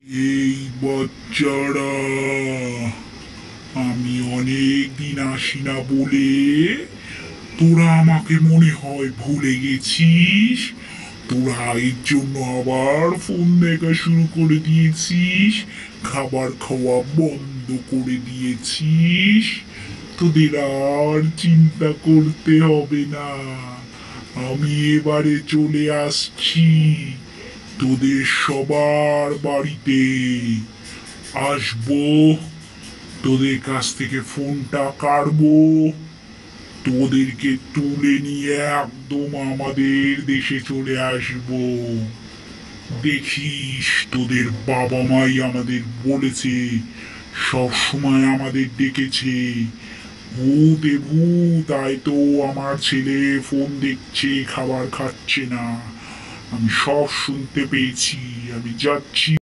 এই বাচ্চারা, আমি অনেক দিন আসি না বলে তোরা আমাকে মনে হয় ভুলে গেছিস। তোরা এর জন্য আবার ফোন দেখা শুরু করে দিয়েছিস, খাবার খাওয়া বন্ধ করে দিয়েছিস। তোদের আর চিন্তা করতে হবে না, আমি এবারে চলে আসছি তোদের সবার বাড়িতে। আসবো, তোদের কাছ থেকে ফোনটা কাড়বো, তোদেরকে তুলে নিয়ে একদম আমাদের দেশে চলে আসবো। দেখিস, তোদের বাবা মাই আমাদের বলেছে, সব সময় আমাদের ডেকেছে। ভূত এ ভূত, তাই তো আমার ছেলে ফোন দেখছে, খাবার খাচ্ছে না। আমি সব শুনতে পেয়েছি, আমি যাচ্ছি।